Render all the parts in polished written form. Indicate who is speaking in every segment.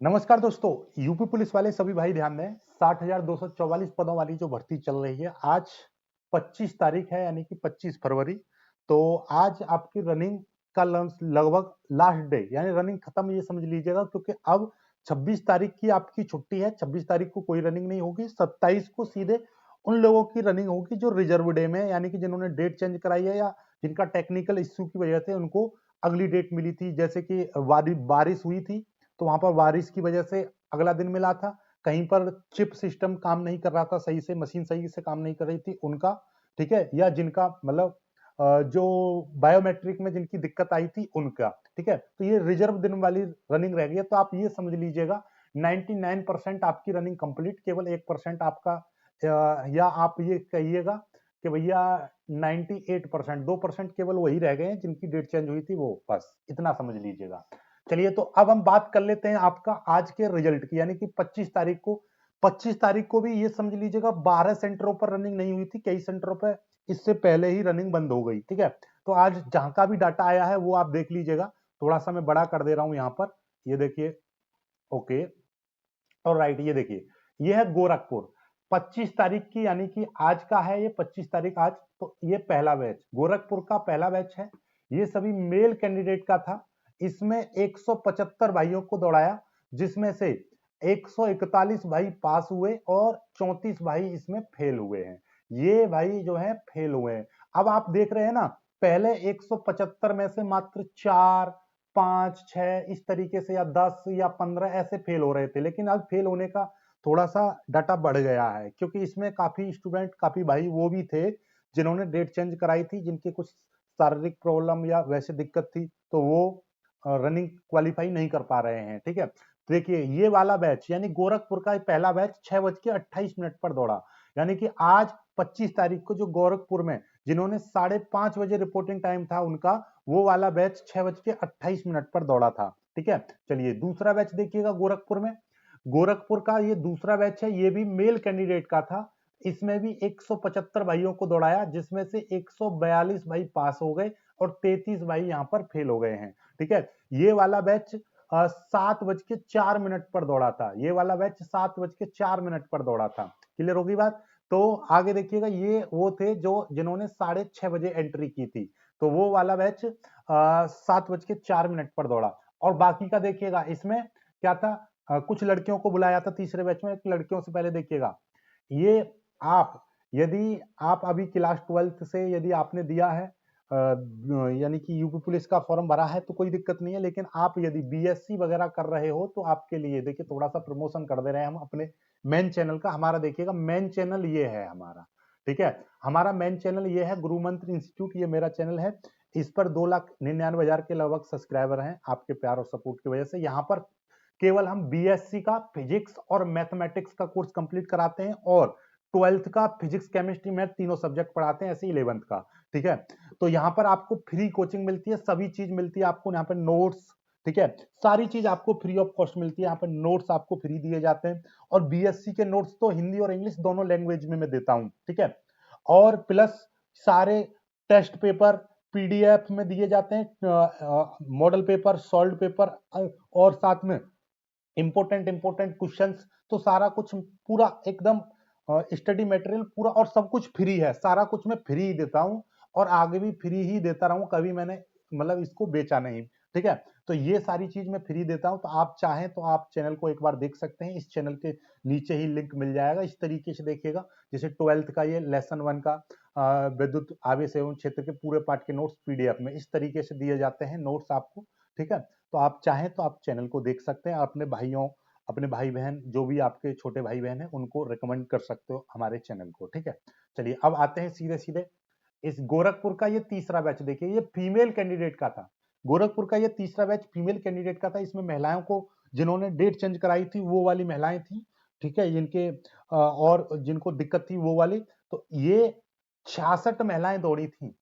Speaker 1: नमस्कार दोस्तों। UP police वाले सभी भाई ध्यान दें। 60,244 पदों वाली जो भर्ती चल रही है, आज 25 तारीख है, यानी कि 25 फरवरी। तो आज आपकी रनिंग का लगभग लास्ट डे, यानी रनिंग खत्म ये समझ लीजिएगा, क्योंकि अब 26 तारीख की आपकी छुट्टी है। 26 तारीख को कोई रनिंग नहीं होगी। 27 को सीधे उन लोगों की रनिंग होगी जो रिजर्व डे में, यानी कि जिन्होंने डेट चेंज कराई है या जिनका टेक्निकल इश्यू की वजह से उनको अगली डेट मिली थी। जैसे कि बारिश हुई थी, तो वहां पर बारिश की वजह से अगला दिन मिला था। कहीं पर चिप सिस्टम काम नहीं कर रहा था सही से, मशीन सही से काम नहीं कर रही थी उनका, ठीक है, या जिनका मतलब जो बायोमेट्रिक में जिनकी दिक्कत आई थी उनका, ठीक है। तो ये रिजर्व दिन वाली रनिंग रह गई है। तो आप ये समझ लीजिएगा 99% आपकी रनिंग कंप्लीट, केवल 1% आपका या आप ये कहिएगा कि भैया 98%, 2% केवल वही रह गए हैं जिनकी डेट चेंज हुई थी, वो बस इतना समझ लीजिएगा। चलिए, तो अब हम बात कर लेते हैं आपका आज के रिजल्ट की, यानी कि 25 तारीख को। 25 तारीख को भी ये समझ लीजिएगा 12 सेंटरों पर रनिंग नहीं हुई थी। कई सेंटरों पर इससे पहले ही रनिंग बंद हो गई, ठीक है। तो आज जहां का भी डाटा आया है वो आप देख लीजिएगा। थोड़ा सा मैं बड़ा कर दे रहा हूं यहां पर, ये देखिए। ओके, और राइट, ये देखिए, ये है गोरखपुर। 25 तारीख की, यानी कि आज का है ये 25 तारीख आज। तो ये पहला बैच गोरखपुर का पहला बैच है। ये सभी मेल कैंडिडेट का था। इसमें 175 भाइयों को दौड़ाया, जिसमें से 141 भाई पास हुए और 34 भाई इसमें फेल हुए हैं। ये भाई जो है फेल हुए हैं। अब आप देख रहे हैं ना, पहले 175 में से मात्र 4, 5, 6 इस तरीके से, या 10 या 15 ऐसे फेल हो रहे थे। लेकिन अब फेल होने का थोड़ा सा डाटा बढ़ गया है, क्योंकि इसमें काफी स्टूडेंट, काफी भाई वो भी थे जिन्होंने डेट चेंज कराई थी, जिनकी कुछ शारीरिक प्रॉब्लम या वैसे दिक्कत थी, तो वो रनिंग क्वालिफाई नहीं कर पा रहे हैं, ठीक है। देखिए, ये वाला बैच यानी गोरखपुर का पहला बैच 6:28 पर दौड़ा। यानी कि आज 25 तारीख को जो गोरखपुर में जिन्होंने 5:30 बजे रिपोर्टिंग टाइम था उनका, वो वाला बैच 6:28 पर दौड़ा था, ठीक है। चलिए, दूसरा बैच देखिएगा गोरखपुर में। गोरखपुर का ये दूसरा बैच है, ये भी मेल कैंडिडेट का था। इसमें भी 175 भाइयों को दौड़ाया, जिसमें से 142 भाई पास हो गए और 33 भाई यहाँ पर फेल हो गए हैं, ठीक है। ये वाला बैच 7:04 पर दौड़ा था। ये वाला बैच 7:04 पर दौड़ा था। क्लियर होगी बात। तो आगे देखिएगा, ये वो थे जो जिन्होंने 6:30 बजे एंट्री की थी, तो वो वाला बैच 7:04 पर दौड़ा। और बाकी का देखिएगा, इसमें क्या था, कुछ लड़कियों को बुलाया था तीसरे बैच में। लड़कियों से पहले देखिएगा, ये आप, यदि आप अभी क्लास 12th से यदि आपने दिया है, यानी कि यूपी पुलिस का फॉर्म भरा है, तो कोई दिक्कत नहीं है। लेकिन आप यदि बीएससी वगैरह कर रहे हो, तो आपके लिए देखिए, थोड़ा सा प्रमोशन कर दे रहे हैं हम अपने मेन चैनल का। हमारा देखिएगा मेन चैनल ये है हमारा, ठीक है। हमारा मेन चैनल ये है गुरु मंत्र इंस्टीट्यूट, ये मेरा चैनल है। इस पर 2,99,000 के लगभग सब्सक्राइबर हैं, आपके प्यार और सपोर्ट की वजह से। यहाँ पर केवल हम बीएससी का फिजिक्स और मैथमेटिक्स का कोर्स कंप्लीट कराते हैं, और 12th का फिजिक्स केमिस्ट्री मैथ तीनों सब्जेक्ट पढ़ाते हैं, ऐसे 11th का, ठीक है। तो यहाँ पर आपको फ्री कोचिंग मिलती है, सभी चीज मिलती है आपको यहाँ पर, नोट्स, ठीक है, सारी चीज आपको फ्री ऑफ कॉस्ट मिलती है। यहाँ पर नोट्स आपको फ्री दिए जाते हैं, और बीएससी के नोट्स तो हिंदी और इंग्लिश दोनों लैंग्वेज में मैं देता हूँ, ठीक है। और प्लस सारे टेस्ट पेपर पीडीएफ में दिए जाते हैं, मॉडल पेपर, सॉल्व पेपर, और साथ में इंपोर्टेंट क्वेश्चंस। तो सारा कुछ पूरा एकदम स्टडी मटेरियल पूरा और सब कुछ फ्री है। सारा कुछ मैं फ्री ही देता हूँ, और आगे भी फ्री ही देता रहूं। कभी मैंने मतलब इसको बेचा नहीं, ठीक है। तो ये सारी चीज मैं फ्री देता हूं। तो आप चाहें तो आप चैनल को एक बार देख सकते हैं। इस चैनल के नीचे ही लिंक मिल जाएगा। इस तरीके से देखिएगा, जैसे 12th का ये लेसन 1 का विद्युत आवेश एवं क्षेत्र के पूरे पार्ट के नोट्स पीडीएफ में इस तरीके से दिए जाते हैं नोट्स आपको, ठीक है। तो आप चाहें तो आप चैनल को देख सकते हैं। अपने भाइयों, अपने भाई बहन, जो भी आपके छोटे भाई बहन हैं, उनको रिकमेंड कर सकते हो हमारे चैनल को, ठीक है। चलिए, अब आते हैं सीधे सीधे इस गोरखपुर का ये तीसरा बैच। देखिए, ये फीमेल कैंडिडेट का था। गोरखपुर का ये तीसरा बैच फीमेल कैंडिडेट का था। इसमें महिलाओं को जिन्होंने डेट चेंज कराई थी वो वाली महिलाएं थी, ठीक है, जिनके और जिनको दिक्कत थी वो वाली। तो ये 66 महिलाएं दौड़ी थी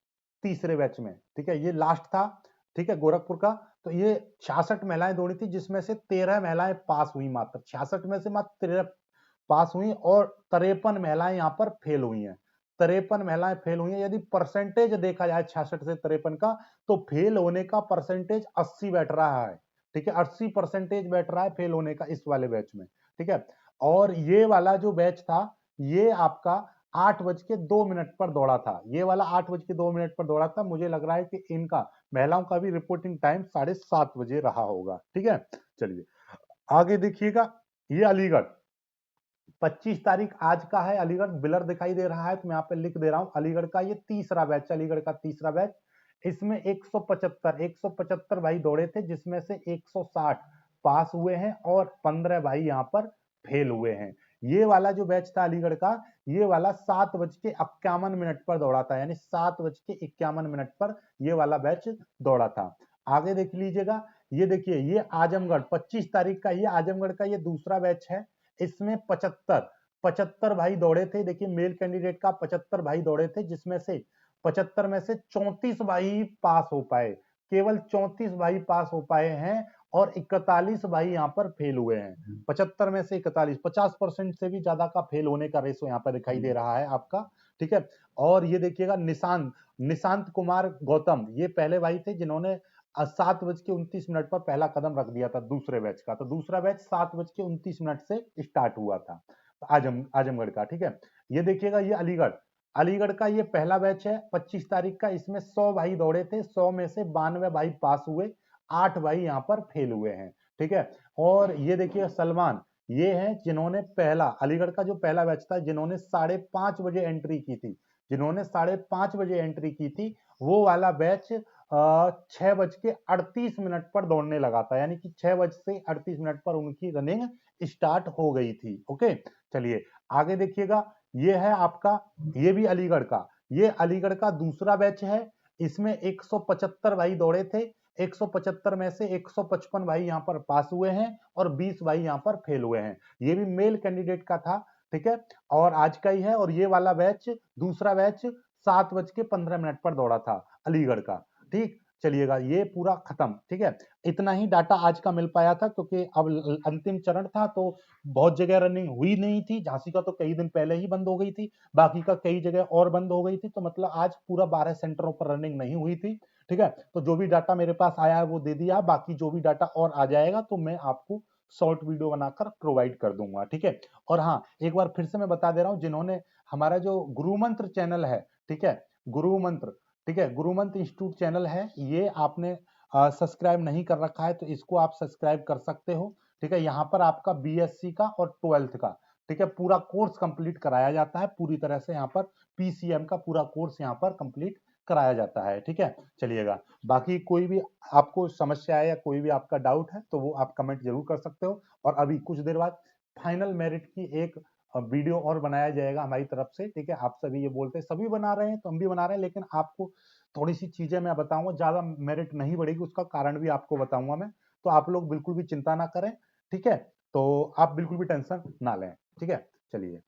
Speaker 1: तीसरे बैच में, ठीक है। ये लास्ट था, ठीक है, गोरखपुर का। तो ये 66 महिलाएं दौड़ी थी, जिसमें से 13 महिलाएं पास हुई। मात्र 66 में से मात्र 13 पास हुई, और 53 महिलाएं यहाँ पर फेल हुई हैं। 53 महिलाएं फेल हुई हैं। यदि परसेंटेज देखा जाए 66 से 53 का, तो फेल होने का परसेंटेज 80 बैठ रहा है। ठीक है, 80% बैठ रहा है फेल होने का इस वाले बैच में, ठीक है। और ये वाला जो बैच था ये आपका 8:02 पर दौड़ा था, ये वाला 8:02 पर दौड़ा था। मुझे लग रहा है कि इनका महिलाओं का भी रिपोर्टिंग टाइम 7:30 रहा होगा, ठीक है। चलिए आगे देखिएगा, ये अलीगढ़ 25 तारीख आज का है। अलीगढ़ बिलर दिखाई दे रहा है तो मैं यहाँ पे लिख दे रहा हूँ, अलीगढ़ का ये तीसरा बैच, अलीगढ़ का तीसरा बैच। इसमें 175 भाई दौड़े थे, जिसमें से 160 पास हुए हैं और 15 भाई यहाँ पर फेल हुए हैं। ये वाला जो बैच था अलीगढ़ का, ये वाला 7:51 पर दौड़ा था, यानी 7:51 पर ये वाला बैच दौड़ा था। आगे देख लीजिएगा, ये देखिए ये आजमगढ़ 25 तारीख का, ये आजमगढ़ का ये दूसरा बैच है। इसमें 75 भाई दौड़े थे। देखिए मेल कैंडिडेट का 75 भाई दौड़े थे, जिसमें से 75 में से 34 भाई पास हो पाए, केवल 34 भाई पास हो पाए हैं और 41 भाई यहाँ पर फेल हुए हैं। 75 में से 41, 50% से भी ज्यादा का फेल होने का रेशो यहाँ पर दिखाई दे रहा है आपका, ठीक है। और ये देखिएगा निशांत कुमार गौतम, ये पहले भाई थे जिन्होंने 7:29 पर पहला कदम रख दिया था दूसरे बैच का। तो दूसरा बैच 7:29 से स्टार्ट हुआ था आजमगढ़ का, ठीक है। ये देखिएगा ये अलीगढ़ का ये पहला बैच है 25 तारीख का। इसमें 100 भाई दौड़े थे, 100 में से 92 भाई पास हुए, 8 भाई यहाँ पर फेल हुए हैं, ठीक है। और ये देखिए सलमान, ये हैं जिन्होंने पहला अलीगढ़ का जो पहला बैच था, जिन्होंने 5:30 बजे एंट्री की थी, जिन्होंने 5:30 बजे एंट्री की थी, वो वाला बैच 6:38 पर दौड़ने लगा था, यानी कि 6:38 पर उनकी रनिंग स्टार्ट हो गई थी। ओके, चलिए आगे देखिएगा, ये है आपका, ये भी अलीगढ़ का, ये अलीगढ़ का दूसरा बैच है। इसमें 175 भाई दौड़े थे, 175 में से 155 भाई यहाँ पर पास हुए हैं और 20 भाई यहाँ पर फेल हुए हैं। ये भी मेल कैंडिडेट का था, ठीक है, और आज का ही है। और ये वाला बैच, दूसरा बैच 7:15 पर दौड़ा था अलीगढ़ का, ठीक। चलिएगा ये पूरा खत्म, ठीक है। इतना ही डाटा आज का मिल पाया था, क्योंकि अब अंतिम चरण था तो बहुत जगह रनिंग हुई नहीं थी। झांसी का तो कई दिन पहले ही बंद हो गई थी, बाकी का कई जगह और बंद हो गई थी, तो मतलब आज पूरा 12 सेंटरों पर रनिंग नहीं हुई थी, ठीक है। तो जो भी डाटा मेरे पास आया है वो दे दिया, बाकी जो भी डाटा और आ जाएगा तो मैं आपको शॉर्ट वीडियो बनाकर प्रोवाइड कर दूंगा, ठीक है। और हाँ, एक बार फिर से मैं बता दे रहा हूँ, जिन्होंने हमारा जो गुरु मंत्र चैनल है, ठीक है, गुरु मंत्र, ठीक है, गुरु मंत्र इंस्टीट्यूट चैनल है, ये आपने सब्सक्राइब नहीं कर रखा है तो इसको आप सब्सक्राइब कर सकते हो, ठीक है। यहाँ पर आपका बीएससी का और 12th का, ठीक है, पूरा कोर्स कंप्लीट कराया जाता है पूरी तरह से। यहाँ पर पीसीएम का पूरा कोर्स यहाँ पर कंप्लीट कराया जाता है, ठीक है। चलिएगा, बाकी कोई भी आपको समस्या है या कोई भी आपका डाउट है तो वो आप कमेंट जरूर कर सकते हो। और अभी कुछ देर बाद फाइनल मेरिट की एक वीडियो और बनाया जाएगा हमारी तरफ से, ठीक है। आप सभी ये बोलते हैं, सभी बना रहे हैं तो हम भी बना रहे हैं, लेकिन आपको थोड़ी सी चीजें मैं बताऊंगा, ज्यादा मेरिट नहीं बढ़ेगी, उसका कारण भी आपको बताऊंगा मैं। तो आप लोग बिल्कुल भी चिंता ना करें, ठीक है। तो आप बिल्कुल भी टेंशन ना लें, ठीक है। चलिए।